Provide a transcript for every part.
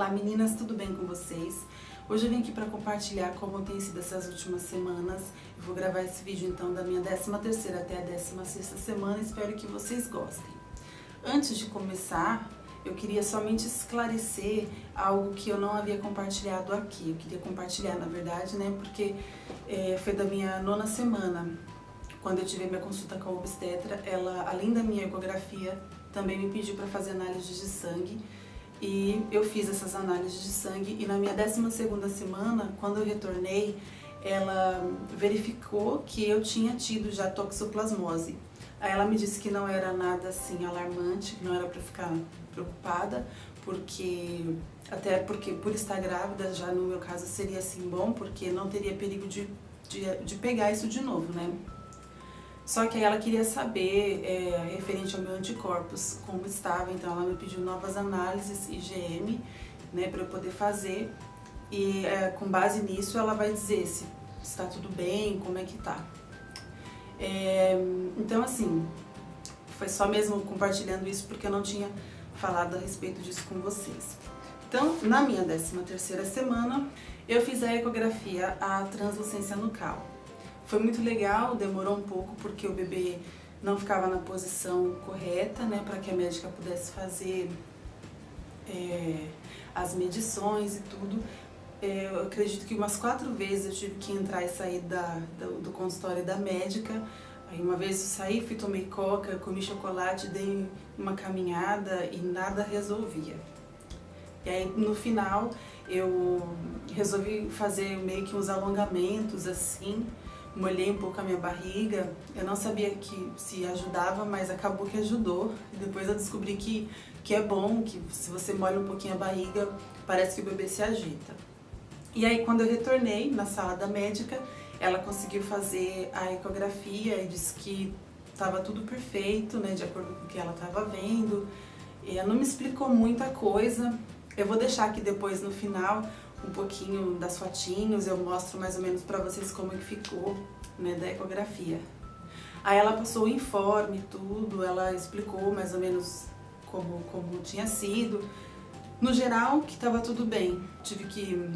Olá meninas, tudo bem com vocês? Hoje eu vim aqui para compartilhar como tem sido essas últimas semanas. Eu vou gravar esse vídeo então da minha 13ª até a 16ª semana, espero que vocês gostem. Antes de começar, eu queria somente esclarecer algo que eu não havia compartilhado aqui. Eu queria compartilhar, na verdade, né, porque foi da minha 9ª semana. Quando eu tive minha consulta com a obstetra, ela, além da minha ecografia, também me pediu para fazer análise de sangue. E eu fiz essas análises de sangue e na minha 12ª semana, quando eu retornei, ela verificou que eu tinha tido já toxoplasmose. Aí ela me disse que não era nada assim alarmante, que não era para ficar preocupada, até porque por estar grávida, já no meu caso seria assim bom, porque não teria perigo de pegar isso de novo, né? Só que aí ela queria saber, referente ao meu anticorpos, como estava, então ela me pediu novas análises IgM, né, para eu poder fazer, e com base nisso ela vai dizer se está tudo bem, como é que tá. Então assim, foi só mesmo compartilhando isso porque eu não tinha falado a respeito disso com vocês. Então, na minha 13ª semana, eu fiz a ecografia, a translucência nucal. Foi muito legal, demorou um pouco porque o bebê não ficava na posição correta, né, para que a médica pudesse fazer as medições e tudo. Eu acredito que umas 4 vezes eu tive que entrar e sair do consultório da médica. Aí uma vez eu saí, tomei coca, comi chocolate, dei uma caminhada e nada resolvia. E aí no final eu resolvi fazer meio que uns alongamentos assim, molhei um pouco a minha barriga. Eu não sabia se ajudava, mas acabou que ajudou. E depois eu descobri que é bom, que se você molha um pouquinho a barriga, parece que o bebê se agita. E aí quando eu retornei na sala da médica, ela conseguiu fazer a ecografia e disse que estava tudo perfeito, né, de acordo com o que ela estava vendo. E ela não me explicou muita coisa. Eu vou deixar aqui depois no final um pouquinho das fotinhos, eu mostro mais ou menos pra vocês como que ficou, né, da ecografia. Aí ela passou o informe e tudo, ela explicou mais ou menos como tinha sido. No geral, que estava tudo bem. Tive que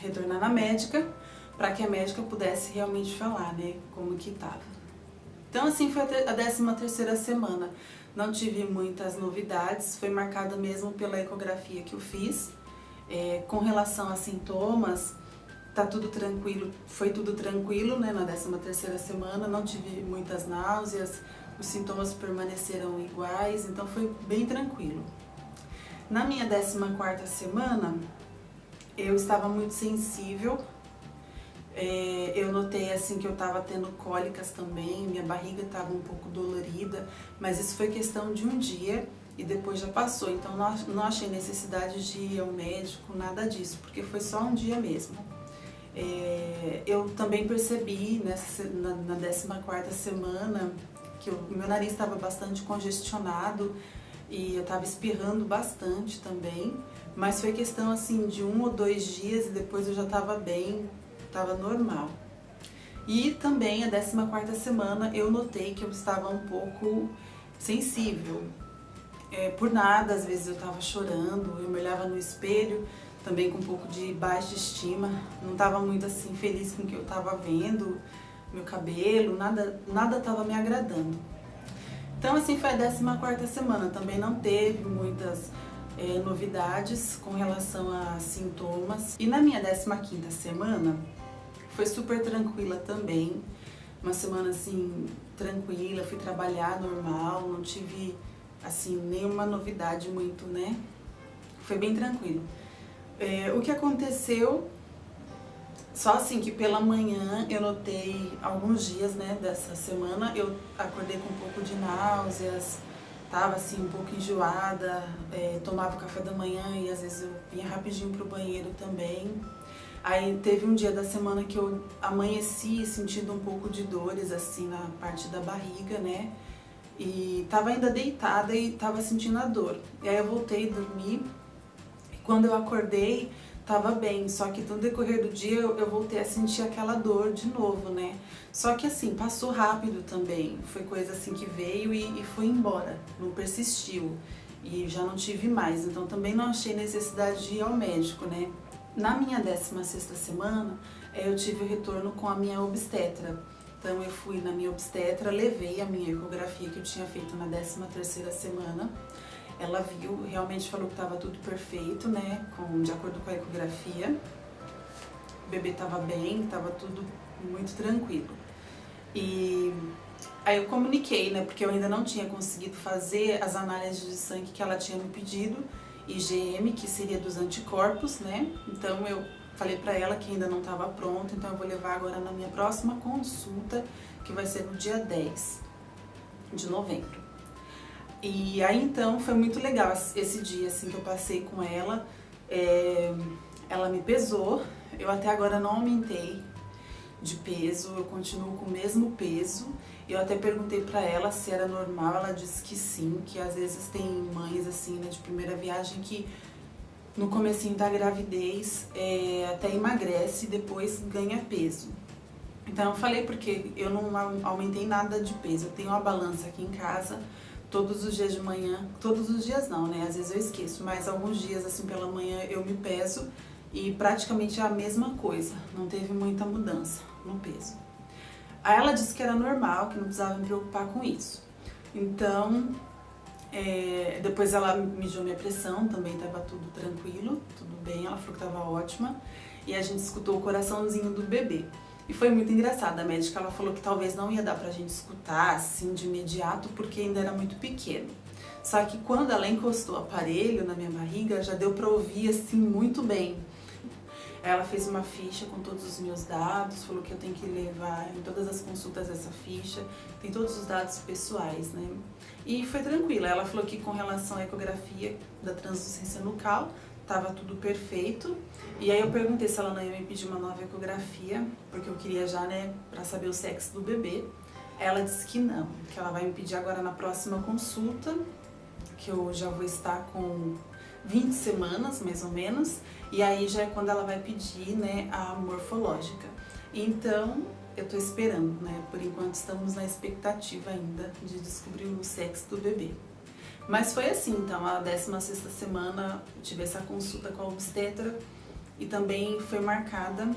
retornar na médica para que a médica pudesse realmente falar, né, como que estava. Então assim foi a 13ª semana. Não tive muitas novidades, foi marcada mesmo pela ecografia que eu fiz. Com relação a sintomas, tá tudo tranquilo, foi tudo tranquilo, né, na 13ª semana, não tive muitas náuseas, os sintomas permaneceram iguais, então foi bem tranquilo. Na minha 14ª semana, eu estava muito sensível, eu notei assim que eu estava tendo cólicas também, minha barriga estava um pouco dolorida, mas isso foi questão de um dia e depois já passou, então não achei necessidade de ir ao médico, nada disso, porque foi só um dia mesmo. Eu também percebi na 14ª semana que o meu nariz estava bastante congestionado e eu estava espirrando bastante também, mas foi questão assim de 1 ou 2 dias e depois eu já estava bem, estava normal. E também a 14ª semana eu notei que eu estava um pouco sensível. Por nada, às vezes eu estava chorando, eu me olhava no espelho, também com um pouco de baixa estima, não estava muito assim feliz com o que eu estava vendo, meu cabelo, nada estava me agradando. Então assim foi a 14ª semana, também não teve muitas novidades com relação a sintomas. E na minha 15ª semana foi super tranquila também, uma semana assim tranquila, fui trabalhar normal, não tive assim nenhuma novidade muito, né? Foi bem tranquilo. O que aconteceu, só assim que pela manhã eu notei alguns dias, né, dessa semana, eu acordei com um pouco de náuseas, tava assim um pouco enjoada, tomava café da manhã e às vezes eu vinha rapidinho pro banheiro também. Aí teve um dia da semana que eu amanheci sentindo um pouco de dores assim na parte da barriga, né? E tava ainda deitada e tava sentindo a dor. E aí eu voltei a dormir e quando eu acordei tava bem, só que no decorrer do dia eu voltei a sentir aquela dor de novo, né? Só que assim, passou rápido também, foi coisa assim que veio e foi embora, não persistiu. e já não tive mais, então também não achei necessidade de ir ao médico, né? Na minha 16ª semana, eu tive o retorno com a minha obstetra. Então eu fui na minha obstetra, levei a minha ecografia que eu tinha feito na 13ª semana. Ela viu, realmente falou que estava tudo perfeito, né, de acordo com a ecografia. O bebê estava bem, estava tudo muito tranquilo. E aí eu comuniquei, né, porque eu ainda não tinha conseguido fazer as análises de sangue que ela tinha me pedido, IgM, que seria dos anticorpos, né, então eu falei pra ela que ainda não estava pronta, então eu vou levar agora na minha próxima consulta, que vai ser no dia 10 de novembro. E aí então foi muito legal esse dia assim que eu passei com ela, ela me pesou, eu até agora não aumentei de peso, eu continuo com o mesmo peso. Eu até perguntei pra ela se era normal, ela disse que sim, que às vezes tem mães assim, né, de primeira viagem que no comecinho da gravidez até emagrece e depois ganha peso. Então eu falei porque eu não aumentei nada de peso, eu tenho uma balança aqui em casa, todos os dias de manhã, todos os dias não, né, às vezes eu esqueço, mas alguns dias assim pela manhã eu me peso e praticamente é a mesma coisa, não teve muita mudança no peso. Aí ela disse que era normal, que não precisava me preocupar com isso. Então, depois ela mediu minha pressão, também estava tudo tranquilo, tudo bem, ela falou que estava ótima. E a gente escutou o coraçãozinho do bebê. E foi muito engraçado, a médica ela falou que talvez não ia dar pra gente escutar assim de imediato, porque ainda era muito pequeno. Só que quando ela encostou o aparelho na minha barriga, já deu pra ouvir assim muito bem. Ela fez uma ficha com todos os meus dados, falou que eu tenho que levar em todas as consultas essa ficha, tem todos os dados pessoais, né? E foi tranquila, ela falou que com relação à ecografia da translucência nucal, tava tudo perfeito. E aí eu perguntei se ela não ia me pedir uma nova ecografia, porque eu queria já, né, pra saber o sexo do bebê. Ela disse que não, que ela vai me pedir agora na próxima consulta, que eu já vou estar com 20 semanas, mais ou menos, e aí já é quando ela vai pedir, né, a morfológica. Então, eu tô esperando, né, por enquanto estamos na expectativa ainda de descobrir o sexo do bebê. Mas foi assim, então, a 16ª semana eu tive essa consulta com a obstetra e também foi marcada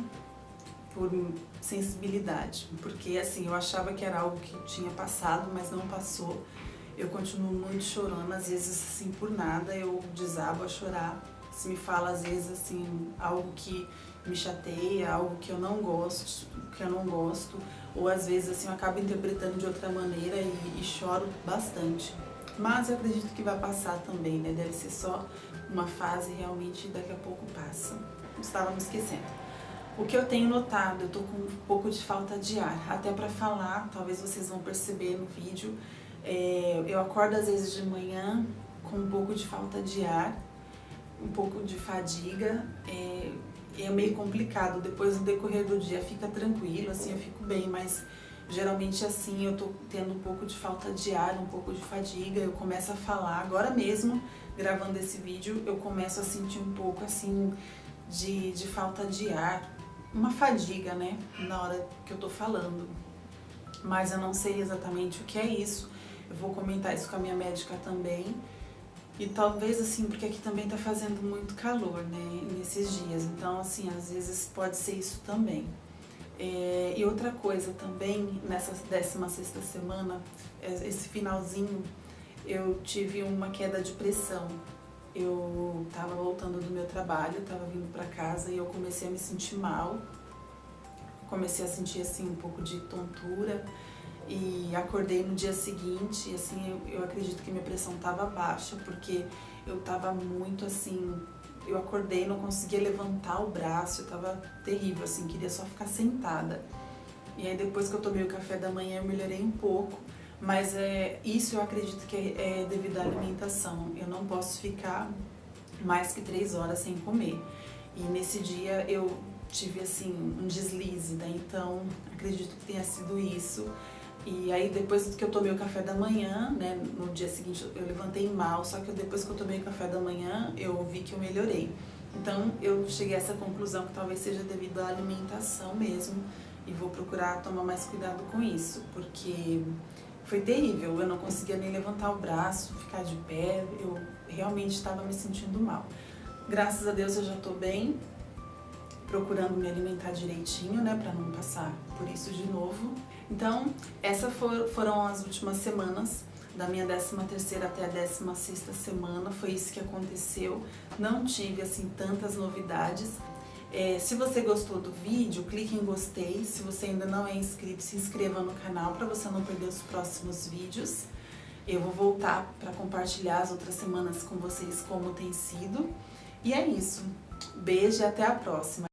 por sensibilidade, porque assim, eu achava que era algo que tinha passado, mas não passou. Eu continuo muito chorando, às vezes assim, por nada, eu desabo a chorar. Se me fala às vezes assim, algo que me chateia, algo que eu não gosto, ou às vezes assim, eu acabo interpretando de outra maneira e choro bastante. Mas eu acredito que vai passar também, né? Deve ser só uma fase realmente, daqui a pouco passa. Estava me esquecendo. O que eu tenho notado, eu tô com um pouco de falta de ar, até pra falar, talvez vocês vão perceber no vídeo, eu acordo às vezes de manhã com um pouco de falta de ar, um pouco de fadiga, é meio complicado, depois no decorrer do dia fica tranquilo, assim, eu fico bem, mas geralmente assim eu tô tendo um pouco de falta de ar, um pouco de fadiga, eu começo a falar, agora mesmo, gravando esse vídeo, eu começo a sentir um pouco assim de falta de ar, uma fadiga, né, na hora que eu tô falando, mas eu não sei exatamente o que é isso. Eu vou comentar isso com a minha médica também. E talvez assim, porque aqui também tá fazendo muito calor, né, nesses dias. Então, assim, às vezes pode ser isso também. E outra coisa também, nessa 16ª semana, esse finalzinho, eu tive uma queda de pressão. Eu tava voltando do meu trabalho, tava vindo pra casa e eu comecei a me sentir mal. Comecei a sentir, assim, um pouco de tontura. E acordei no dia seguinte, assim, eu acredito que minha pressão estava baixa, porque eu estava muito assim, eu acordei, não conseguia levantar o braço, eu estava terrível, assim, queria só ficar sentada. E aí depois que eu tomei o café da manhã eu melhorei um pouco, mas isso eu acredito que é devido à alimentação, eu não posso ficar mais que 3 horas sem comer. E nesse dia eu tive assim um deslize, né? Então acredito que tenha sido isso. E aí depois que eu tomei o café da manhã, né, no dia seguinte eu levantei mal, só que depois que eu tomei o café da manhã eu vi que eu melhorei. Então eu cheguei a essa conclusão que talvez seja devido à alimentação mesmo e vou procurar tomar mais cuidado com isso, porque foi terrível, eu não conseguia nem levantar o braço, ficar de pé, eu realmente estava me sentindo mal. Graças a Deus eu já tô bem, procurando me alimentar direitinho, né, pra não passar por isso de novo. Então, essas foram as últimas semanas, da minha 13ª até a 16ª semana, foi isso que aconteceu. Não tive, assim, tantas novidades. Se você gostou do vídeo, clique em gostei. Se você ainda não é inscrito, se inscreva no canal para você não perder os próximos vídeos. Eu vou voltar para compartilhar as outras semanas com vocês como tem sido. E é isso. Beijo e até a próxima.